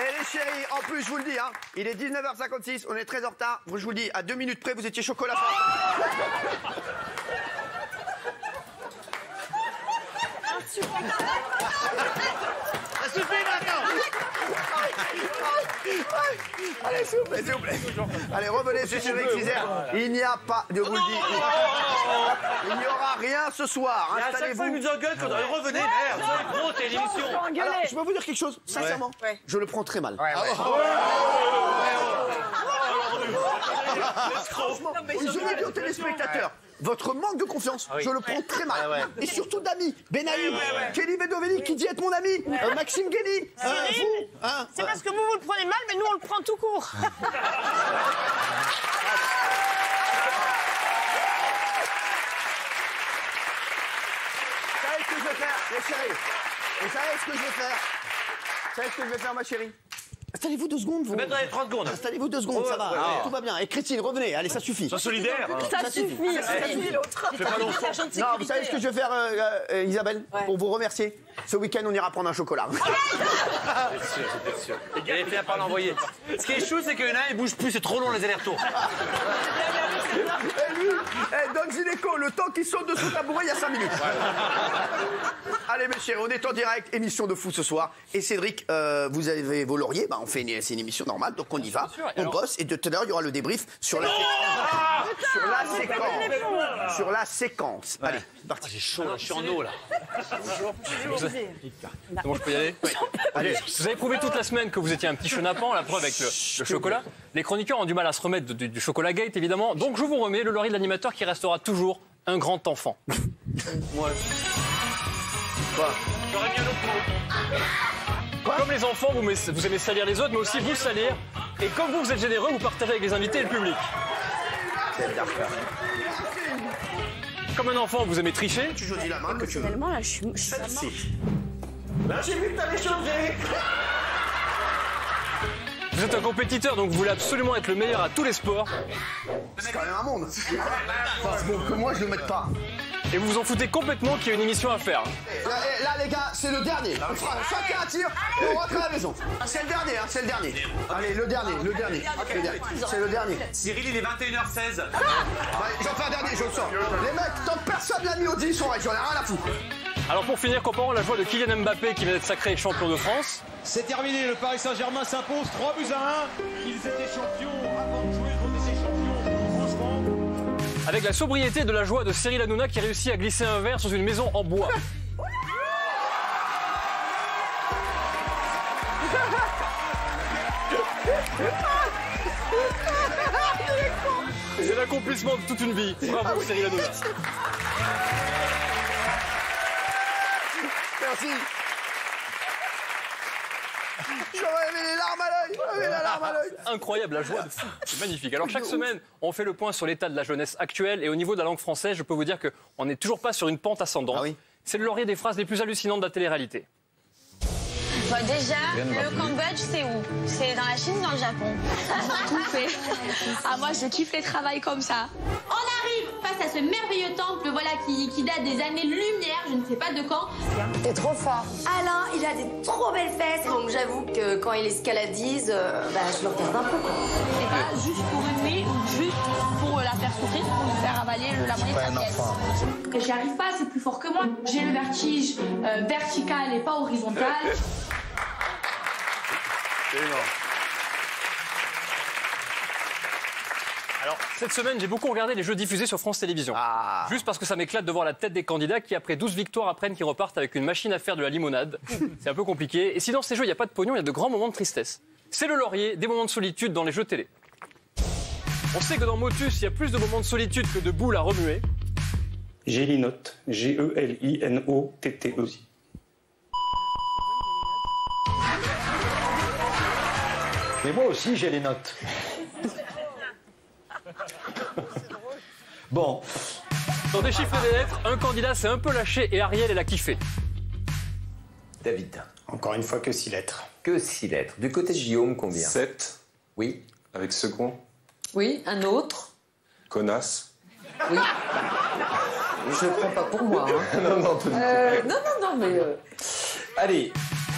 Et les chéris, en plus, je vous le dis, hein, il est 19h56, on est très en retard. Je vous le dis, à 2 minutes près, vous étiez chocolat. Ça suffit maintenant. Allez, s'il vous plaît, s'il vous plaît. Allez, revenez sur Chéri Césaire. Il n'y a pas, je vous le dis, il n'y aura rien ce soir. À chaque fois, il nous engueule quand on revenait. Merde, c'est gros, t'es l'émission. Alors, je peux vous dire quelque chose, sincèrement, je le prends très mal. Franchement, je le dis aux téléspectateurs, votre manque de confiance, je le prends très mal. Et surtout d'amis. Benaïm, Kelly Vedovelli qui dit être mon ami, Maxime Guény, vous. C'est parce que vous le prenez mal, mais nous, on le prend tout court. Vous savez ce que je vais faire, les chéris? Vous savez ce que je vais faire? Vous savez ce que je vais faire, ma chérie? Installez-vous 2 secondes, vous. Maintenant, 30 secondes. Installez-vous 2 secondes, ça va. Tout va bien. Et Christine, revenez. Allez, ça suffit. Sois solidaire. Ça suffit. Fais pas l'enfant. Non, vous savez ce que je vais faire, Isabelle, pour vous remercier? Ce week-end, on ira prendre un chocolat. C'est sûr. Il avait fait par l'envoyer. Ce qui est chou, c'est qu'il y en a, il bouge plus, c'est trop long les allers-retours. Et lui, Don Gineco, le temps qu'il saute de son tabouret, il y a 5 minutes. Allez, mes chéris, on est en direct, émission de fou ce soir. Et Cédric, vous avez vos lauriers, bah, c'est une émission normale, donc on y va, on bosse. Et de tout à l'heure, il y aura le débrief sur la séquence. Sur la séquence. Allez, c'est parti. J'ai chaud, là, je suis en eau, là. Bon, je peux y aller? Oui. Allez. Vous avez prouvé toute la semaine que vous étiez un petit chenapan, la preuve avec le chocolat. Les chroniqueurs ont du mal à se remettre du chocolat gate, évidemment. Donc je vous remets le laurier de l'animateur qui restera toujours un grand enfant. Ouais. J'aurais mis un autre mot. Comme les enfants, vous aimez salir les autres, mais aussi vous salir. Et comme vous êtes généreux, vous partagez avec les invités et le public. Comme un enfant, vous aimez tricher. Tu choisis la main que tu veux. Finalement, là, je suis Là, j'ai vu que t'avais changé. Vous êtes un compétiteur, donc vous voulez absolument être le meilleur à tous les sports. C'est quand même un monde. Parce que moi, je le mette pas. Et vous vous en foutez complètement qu'il y a une émission à faire. Là, les gars, c'est le dernier. On fera chacun un tir et on rentre à la maison. C'est le dernier, hein, c'est le dernier. Allez, le dernier. C'est le dernier. Cyril, il est 21h16. J'en fais un dernier, je le sors. Les mecs, tant que personne l'a mis au 10, j'en ai rien à foutre. Alors pour finir, comparons la joie de Kylian Mbappé qui vient d'être sacré champion de France. C'est terminé, le Paris Saint-Germain s'impose 3-1. Ils étaient champions avant de jouer contre ces champions, franchement. Avec la sobriété de la joie de Cyril Hanouna qui réussit à glisser un verre sous une maison en bois. C'est l'accomplissement de toute une vie. Bravo Cyril Hanouna. Merci. J'aurais mis les larmes à l'œil. Incroyable, la joie de fou. C'est magnifique. Alors chaque semaine, on fait le point sur l'état de la jeunesse actuelle. Et au niveau de la langue française, je peux vous dire qu'on n'est toujours pas sur une pente ascendante. Ah oui. C'est le laurier des phrases les plus hallucinantes de la télé-réalité. Bon, déjà, le Cambodge, c'est où? C'est dans la Chine ou dans le Japon? Tout fait. Ah, moi, je kiffe les travails comme ça. On arrive face à ce merveilleux temple, voilà, qui date des années-lumière, je ne sais pas de quand. T'es trop fort. Alain, il a des trop belles fesses, donc j'avoue que quand il escaladise, je le regarde un peu, quoi. C'est pas juste pour aimer ou juste pour la faire souffrir, pour lui faire avaler la moitié de sa pièce. J'y arrive pas, c'est plus fort que moi. J'ai le vertige vertical et pas horizontal. Alors, cette semaine, j'ai beaucoup regardé les jeux diffusés sur France Télévisions. Juste parce que ça m'éclate de voir la tête des candidats qui, après 12 victoires, apprennent qu'ils repartent avec une machine à faire de la limonade. C'est un peu compliqué. Et si dans ces jeux, il n'y a pas de pognon, il y a de grands moments de tristesse. C'est le laurier des moments de solitude dans les jeux télé. On sait que dans Motus, il y a plus de moments de solitude que de boules à remuer. Gelinotte, G-E-L-I-N-O-T-T-E. Mais moi aussi, j'ai les notes. Bon. Dans des chiffres et des lettres, un candidat s'est un peu lâché et Ariel, elle a kiffé. David. Encore une fois, que 6 lettres. Que 6 lettres. Du côté de Guillaume, combien? 7. Oui. Avec second. Oui, un autre. Connasse. Oui. Je le prends pas pour moi. Hein. Non, Non, mais... Allez,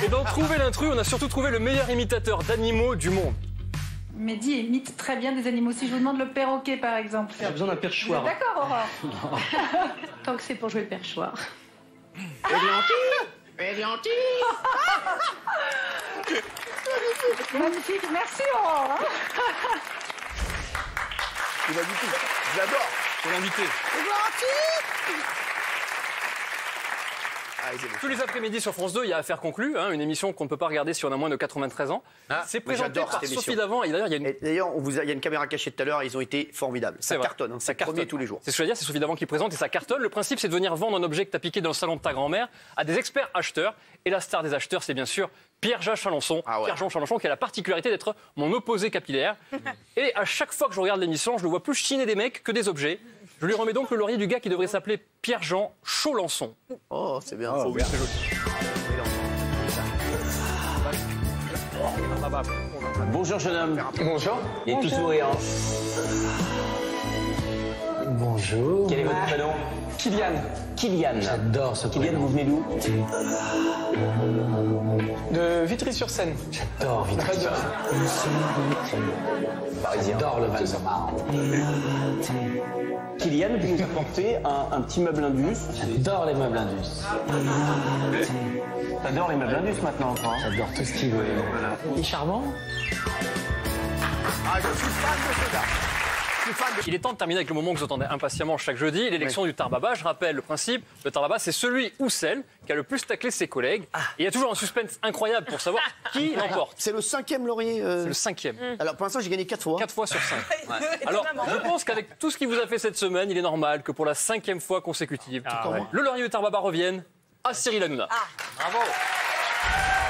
Et dans Trouver l'intrus, on a surtout trouvé le meilleur imitateur d'animaux du monde. Mehdi imite très bien des animaux. Si je vous demande le perroquet, par exemple. J'ai besoin d'un perchoir. D'accord, Aurore. Tant que c'est pour jouer le perchoir. Magnifique, merci Aurore. Il va du tout. Je l'adore. Faut l'inviter. Ah, tous les après-midi sur France 2, il y a Affaires conclues, hein, une émission qu'on ne peut pas regarder si on a moins de 93 ans. C'est présenté par Sophie Davant. Et d'ailleurs, il y a une caméra cachée tout à l'heure, ils ont été formidables. Ça cartonne, hein, ça cartonne tous les jours. C'est ce que je veux dire, c'est Sophie Davant qui présente et ça cartonne. Le principe, c'est de venir vendre un objet que tu as piqué dans le salon de ta grand-mère à des experts acheteurs. Et la star des acheteurs, c'est bien sûr Pierre-Jean Chalençon. Pierre-Jean Chalençon qui a la particularité d'être mon opposé capillaire. Et à chaque fois que je regarde l'émission, je le vois plus chiner des mecs que des objets. Je lui remets donc le laurier du gars qui devrait s'appeler Pierre-Jean Chalençon. Oh, c'est bien. Oh, oui, c'est joli. Bonjour jeune homme. Bonjour. Il est tout souriant. Bonjour. Quel est votre prénom? Kylian. Kylian. J'adore ce Kylian, prénom. vous venez d'où? De Vitry-sur-Seine. J'adore Vitry-sur-Seine. J'adore le Val-de-Marne. Kylian, vous nous apportez un petit meuble Indus. J'adore les meubles Indus. T'adores les meubles Indus maintenant, quoi. J'adore tout ce qui veut. Il est charmant. Ah, je suis fan de ce gars. Il est temps de terminer avec le moment que vous attendez impatiemment chaque jeudi, l'élection du Tarbaba. Je rappelle le principe, le Tarbaba, c'est celui ou celle qui a le plus taclé ses collègues. Et il y a toujours un suspense incroyable pour savoir qui l'emporte. C'est le 5e laurier. C'est le 5e. Alors pour l'instant, j'ai gagné 4 fois. 4 fois sur 5. Alors, je pense qu'avec tout ce qu'il vous a fait cette semaine, il est normal que pour la 5e fois consécutive, le laurier du Tarbaba revienne à Cyril Hanouna. Bravo.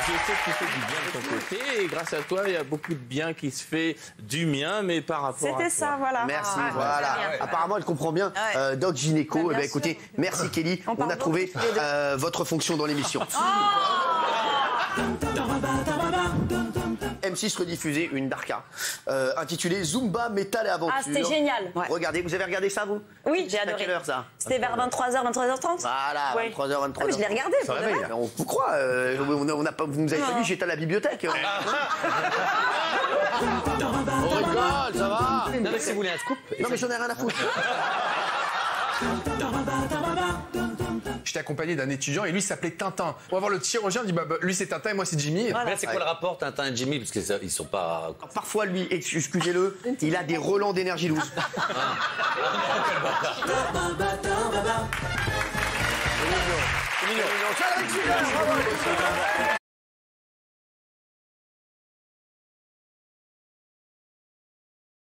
Je sais que tu fais du bien de ton côté et grâce à toi, il y a beaucoup de bien qui se fait du mien, mais par rapport à toi. C'était ça, voilà. Merci, voilà. Apparemment, elle comprend bien. Doc Gynéco, Bah, bien écoutez, merci Kelly. On a trouvé votre fonction dans l'émission. M6 rediffusait une darka intitulée Zumba, Métal et Aventure. Ah, c'était génial. Ouais. Regardez, vous avez regardé ça, vous? Oui, j'ai À adoré. quelle heure, ça? C'était vers 23h, 23h30. Voilà, Ouais. 23h, 23h. Ah, mais je l'ai regardé, Ça pour de réveille. vrai. On vous croit. On a pas, vous nous avez pas vu, j'étais à la bibliothèque. On rigole, ça va. Non, mais si vous voulez un scoop. Non, mais j'en ai rien à foutre. J'étais accompagné d'un étudiant et lui s'appelait Tintin. On va voir le chirurgien, il dit bah, lui c'est Tintin et moi c'est Jimmy. Mais là, c'est quoi le rapport Tintin et Jimmy? Parce qu'ils sont pas. Parfois, lui, excusez-le, il a des relents d'énergie douce. C'est mignon.